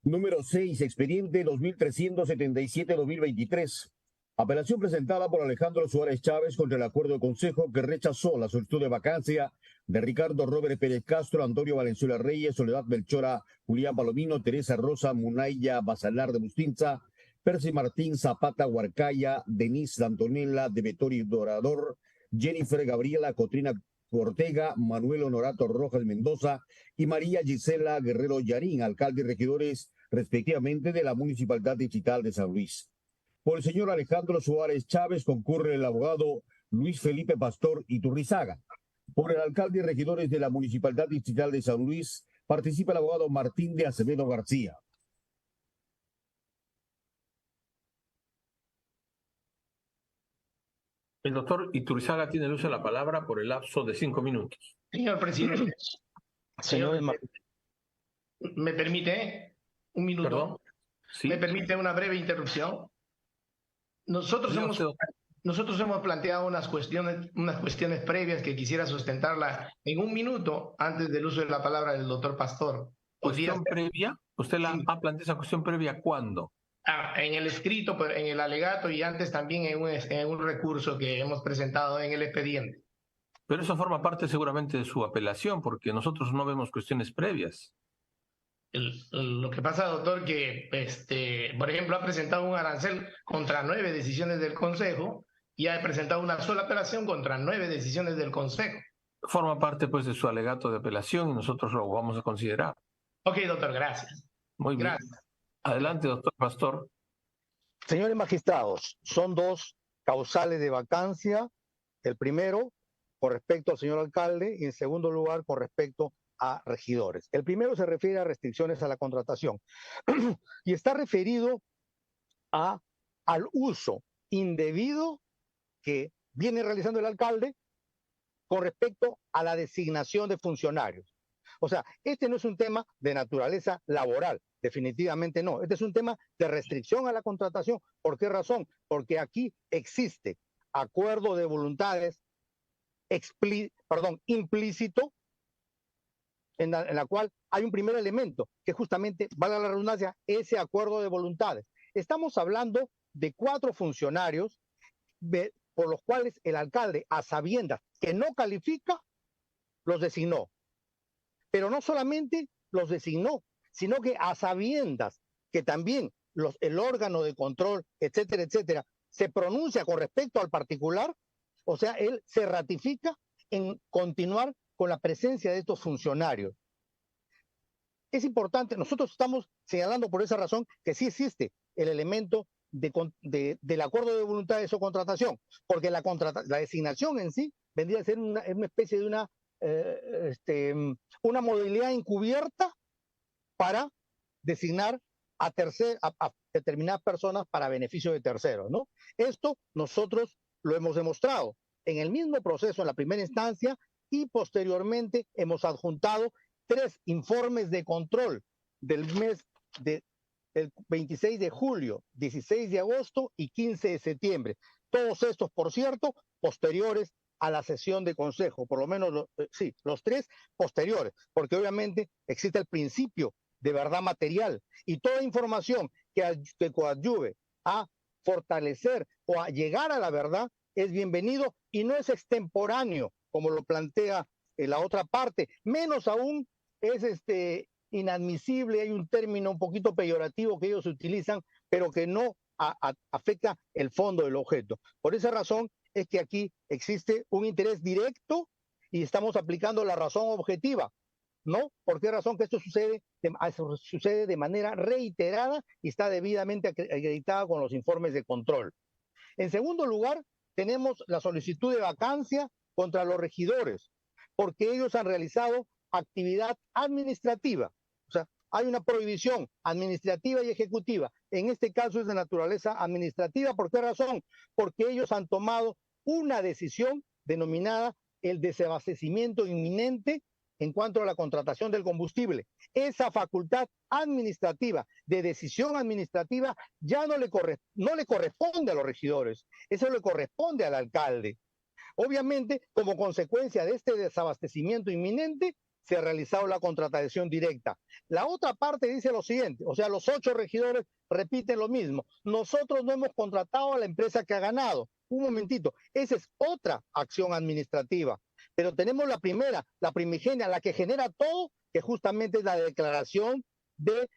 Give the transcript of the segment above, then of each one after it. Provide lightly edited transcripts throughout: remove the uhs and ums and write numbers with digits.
Número 6, expediente 2377-2023. Apelación presentada por Alejandro Suárez Chávez contra el acuerdo de consejo que rechazó la solicitud de vacancia de Ricardo Robert Pérez Castro, Antonio Valenzuela Reyes, Soledad Melchora, Julián Palomino, Teresa Rosa Munaya Basalar de Bustinza, Percy Martín Zapata Huarcaya, Denise Antonella de Vettori Dorador, Jennifer Gabriela Cotrina Ortega, Manuel Honorato Rojas Mendoza y María Gisela Guerrero Yarín, alcalde y regidores respectivamente de la Municipalidad Distrital de San Luis. Por el señor Alejandro Suárez Chávez concurre el abogado Luis Felipe Pastor Iturrizaga. Por el alcalde y regidores de la Municipalidad Distrital de San Luis participa el abogado Martín de Acevedo García. El doctor Iturrizaga tiene el uso de la palabra por el lapso de 5 minutos. Señor presidente, Señor, ¿me permite un minuto? ¿Perdón? ¿Sí? ¿Me permite una breve interrupción? Nosotros hemos planteado unas cuestiones previas que quisiera sustentarla en un minuto antes del uso de la palabra del doctor Pastor. ¿Cuestión previa? ¿Usted Sí. ha planteado esa cuestión previa cuándo? En el escrito, en el alegato y antes también en un recurso que hemos presentado en el expediente. Pero eso forma parte seguramente de su apelación, porque nosotros no vemos cuestiones previas. Lo que pasa, doctor, que por ejemplo ha presentado un arancel contra 9 decisiones del Consejo y ha presentado una sola apelación contra 9 decisiones del Consejo. Forma parte pues de su alegato de apelación y nosotros lo vamos a considerar. Ok, doctor, gracias. Muy bien. Gracias. Adelante, doctor Pastor. señores magistrados, son dos causales de vacancia. El primero, con respecto al señor alcalde, y en segundo lugar, con respecto a regidores. El primero se refiere a restricciones a la contratación y está referido al uso indebido que viene realizando el alcalde con respecto a la designación de funcionarios. O sea, este no es un tema de naturaleza laboral, definitivamente no. Este es un tema de restricción a la contratación. ¿Por qué razón? Porque aquí existe acuerdo de voluntades implícito en la cual hay un primer elemento que justamente, valga la redundancia, ese acuerdo de voluntades. Estamos hablando de 4 funcionarios por los cuales el alcalde, a sabiendas que no califica, los designó. Pero no solamente los designó, sino que a sabiendas que también el órgano de control, etcétera, etcétera, se pronuncia con respecto al particular, o sea, él se ratifica en continuar con la presencia de estos funcionarios. Es importante, nosotros estamos señalando por esa razón que sí existe el elemento del acuerdo de voluntades o contratación, porque la designación en sí vendría a ser una especie de una modalidad encubierta para designar a determinadas personas para beneficio de terceros, ¿no? Esto nosotros lo hemos demostrado en el mismo proceso en la primera instancia y posteriormente hemos adjuntado 3 informes de control del mes del 26 de julio, 16 de agosto y 15 de septiembre. Todos estos, por cierto, posteriores a la sesión de consejo, por lo menos los 3 posteriores, porque obviamente existe el principio de verdad material y toda información que coadyuve a fortalecer o a llegar a la verdad es bienvenido y no es extemporáneo, como lo plantea la otra parte, menos aún es inadmisible, hay un término un poquito peyorativo que ellos utilizan, pero que no afecta el fondo del objeto. Por esa razón es que aquí existe un interés directo y estamos aplicando la razón objetiva, ¿no? ¿Por qué razón? Que esto sucede de manera reiterada y está debidamente acreditada con los informes de control. En segundo lugar, tenemos la solicitud de vacancia contra los regidores, porque ellos han realizado actividad administrativa. O sea, hay una prohibición administrativa y ejecutiva. En este caso es de naturaleza administrativa. ¿Por qué razón? Porque ellos han tomado una decisión denominada el desabastecimiento inminente en cuanto a la contratación del combustible. Esa facultad administrativa, de decisión administrativa, ya no le corresponde a los regidores, eso le corresponde al alcalde. Obviamente, como consecuencia de este desabastecimiento inminente, se ha realizado la contratación directa. La otra parte dice lo siguiente, o sea, los 8 regidores repiten lo mismo. Nosotros no hemos contratado a la empresa que ha ganado. Un momentito, esa es otra acción administrativa. Pero tenemos la primera, la primigenia, la que genera todo, que justamente es la declaración del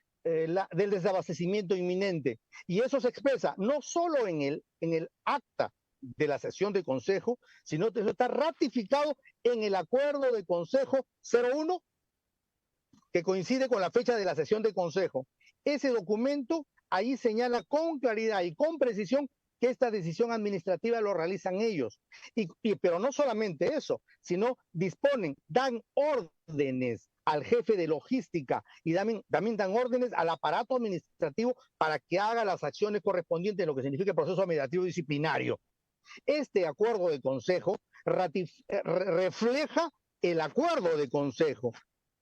desabastecimiento inminente. Y eso se expresa no solo en el acta de la sesión de consejo, sino que está ratificado en el acuerdo de consejo 01, que coincide con la fecha de la sesión de consejo. Ese documento ahí señala con claridad y con precisión que esta decisión administrativa lo realizan ellos. Pero no solamente eso, sino disponen, dan órdenes al jefe de logística y también dan órdenes al aparato administrativo para que haga las acciones correspondientes en lo que significa el proceso administrativo disciplinario. Este acuerdo de consejo refleja el acuerdo de consejo.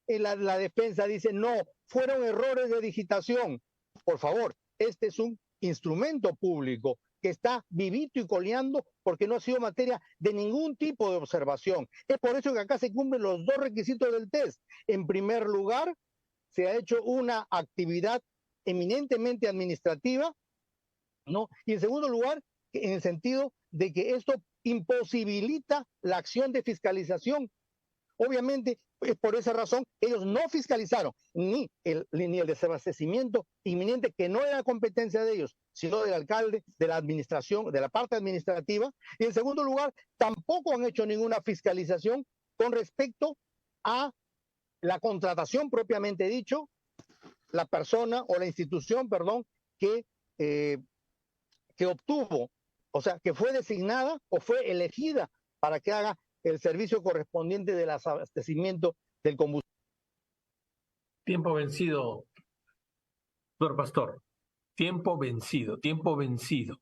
La defensa dice, no, fueron errores de digitación. Por favor, este es un instrumento público que está vivito y coleando porque no ha sido materia de ningún tipo de observación. Es por eso que acá se cumplen los 2 requisitos del test. En primer lugar, se ha hecho una actividad eminentemente administrativa, ¿no? Y en segundo lugar, en el sentido de que esto imposibilita la acción de fiscalización. Obviamente, es por esa razón, ellos no fiscalizaron ni el desabastecimiento inminente, que no era competencia de ellos, sino del alcalde, de la administración, de la parte administrativa. Y en segundo lugar, tampoco han hecho ninguna fiscalización con respecto a la contratación propiamente dicho, la persona o la institución, perdón, que obtuvo, o sea, que fue designada o fue elegida para que haga el servicio correspondiente del abastecimiento del combustible. Tiempo vencido, doctor Pastor. Tiempo vencido, tiempo vencido.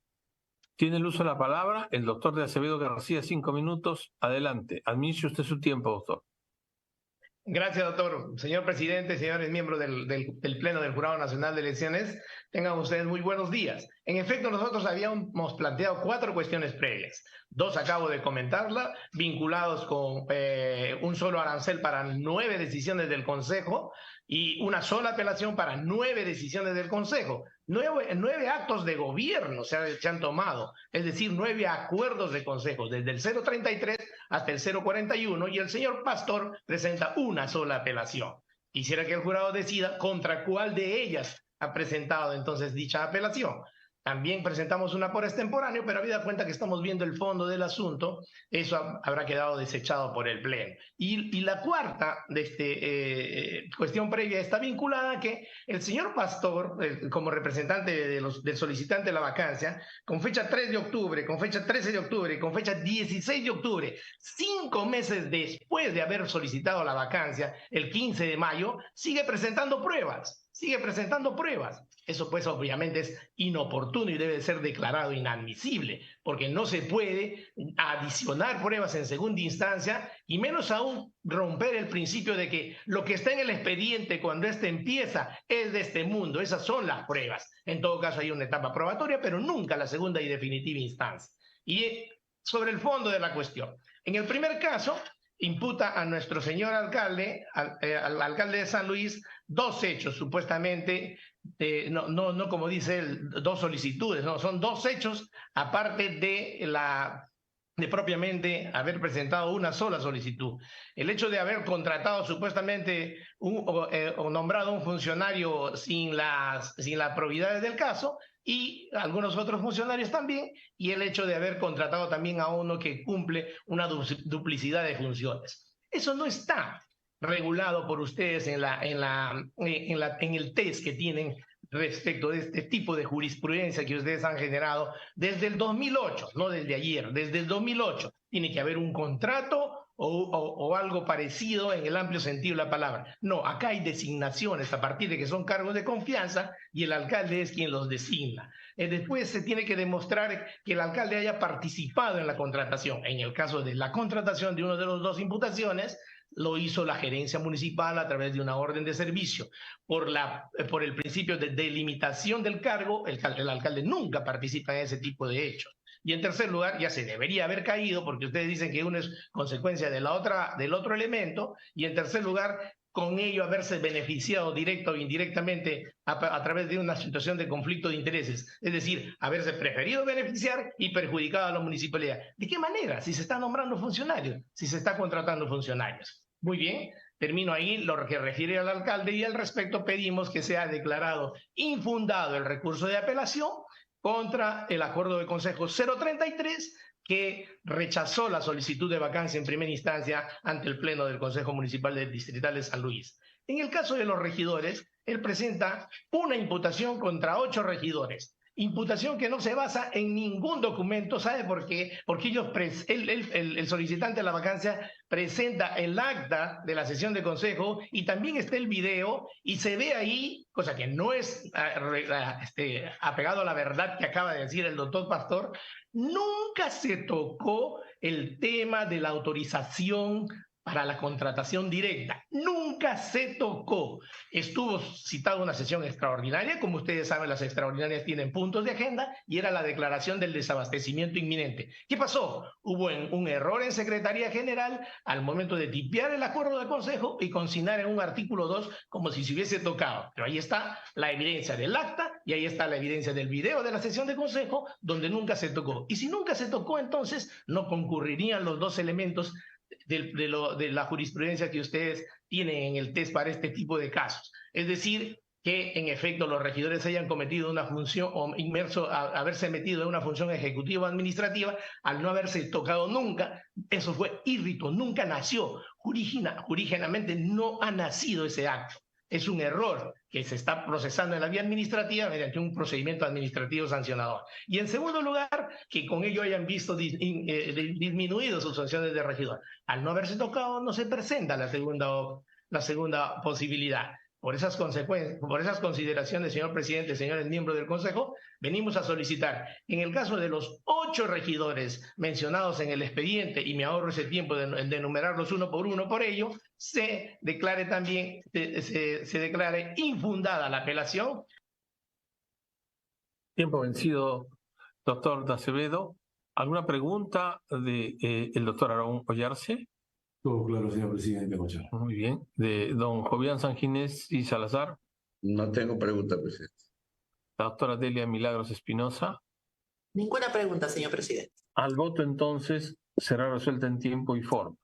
Tiene el uso de la palabra el doctor de Acevedo García, 5 minutos. Adelante. Administre usted su tiempo, doctor. Gracias, doctor. Señor presidente, señores miembros del Pleno del Jurado Nacional de Elecciones, tengan ustedes muy buenos días. En efecto, nosotros habíamos planteado 4 cuestiones previas. 2 acabo de comentarla, vinculados con un solo arancel para 9 decisiones del Consejo y una sola apelación para 9 decisiones del Consejo. 9 actos de gobierno se han tomado, es decir, 9 acuerdos de consejo, desde el 033 hasta el 041, y el señor Pastor presenta una sola apelación. Quisiera que el jurado decida contra cuál de ellas ha presentado entonces dicha apelación. También presentamos una por extemporáneo, pero habida cuenta que estamos viendo el fondo del asunto, eso habrá quedado desechado por el Pleno. Y la cuarta cuestión previa está vinculada a que el señor Pastor, como representante del solicitante de la vacancia, con fecha 3 de octubre, con fecha 13 de octubre y con fecha 16 de octubre, 5 meses después de haber solicitado la vacancia, el 15 de mayo, sigue presentando pruebas. Eso pues obviamente es inoportuno y debe ser declarado inadmisible, porque no se puede adicionar pruebas en segunda instancia y menos aún romper el principio de que lo que está en el expediente cuando éste empieza es de este mundo. Esas son las pruebas. En todo caso hay una etapa probatoria, pero nunca la segunda y definitiva instancia. Y sobre el fondo de la cuestión. En el primer caso, imputa a nuestro señor alcalde, al alcalde de San Luis, 2 hechos, supuestamente, no como dice él, 2 solicitudes, no, son 2 hechos, aparte de propiamente haber presentado una sola solicitud. El hecho de haber contratado supuestamente o nombrado un funcionario sin las probidades del caso, y algunos otros funcionarios también, y el hecho de haber contratado también a uno que cumple una duplicidad de funciones. Eso no está regulado por ustedes en el test que tienen respecto de este tipo de jurisprudencia que ustedes han generado desde el 2008, no desde ayer, desde el 2008. Tiene que haber un contrato o algo parecido en el amplio sentido de la palabra. No, acá hay designaciones a partir de que son cargos de confianza y el alcalde es quien los designa. Después se tiene que demostrar que el alcalde haya participado en la contratación. En el caso de la contratación de uno de los 2 imputaciones, lo hizo la gerencia municipal a través de una orden de servicio. Por el principio de delimitación del cargo, el alcalde nunca participa en ese tipo de hechos. Y en tercer lugar, ya se debería haber caído, porque ustedes dicen que uno es consecuencia de la otra, del otro elemento, y en tercer lugar, con ello haberse beneficiado directa o indirectamente a través de una situación de conflicto de intereses, es decir, haberse preferido beneficiar y perjudicado a la municipalidad. ¿De qué manera? Si se está nombrando funcionarios, si se está contratando funcionarios. Muy bien, termino ahí lo que refiere al alcalde y al respecto pedimos que sea declarado infundado el recurso de apelación contra el acuerdo de consejo 033 que rechazó la solicitud de vacancia en primera instancia ante el Pleno del Consejo Municipal Distrital de San Luis. En el caso de los regidores, él presenta una imputación contra 8 regidores. Imputación que no se basa en ningún documento, ¿sabe por qué? Porque el solicitante de la vacancia presenta el acta de la sesión de consejo y también está el video y se ve ahí, cosa que no es apegado a la verdad que acaba de decir el doctor Pastor, nunca se tocó el tema de la autorización para la contratación directa. Nunca se tocó. Estuvo citada una sesión extraordinaria, como ustedes saben, las extraordinarias tienen puntos de agenda, y era la declaración del desabastecimiento inminente. ¿Qué pasó? Hubo un error en Secretaría General al momento de tipear el acuerdo de consejo y consignar en un artículo 2 como si se hubiese tocado. Pero ahí está la evidencia del acta y ahí está la evidencia del video de la sesión de consejo donde nunca se tocó. Y si nunca se tocó, entonces no concurrirían los dos elementos de la jurisprudencia que ustedes tienen en el test para este tipo de casos. Es decir, que en efecto los regidores hayan cometido una función o haberse metido en una función ejecutiva o administrativa al no haberse tocado nunca. Eso fue írrito, nunca nació. Jurídicamente no ha nacido ese acto. Es un error que se está procesando en la vía administrativa mediante un procedimiento administrativo sancionador. Y en segundo lugar, que con ello hayan visto disminuido sus sanciones de regidor. Al no haberse tocado, no se presenta la segunda posibilidad. Por esas consecuencias, por esas consideraciones, señor presidente, señores miembros del Consejo, venimos a solicitar, en el caso de los 8 regidores mencionados en el expediente, y me ahorro ese tiempo de enumerarlos uno por uno, por ello, se declare también, se declare infundada la apelación. Tiempo vencido, doctor de Acevedo. ¿Alguna pregunta de el doctor Aarón Ollarse? Todo claro, señor presidente. Muchas gracias. Muy bien. ¿De don Jovián Sanginés y Salazar? No tengo pregunta, presidente. La doctora Delia Milagros Espinosa. Ninguna pregunta, señor presidente. Al voto, entonces, será resuelta en tiempo y forma.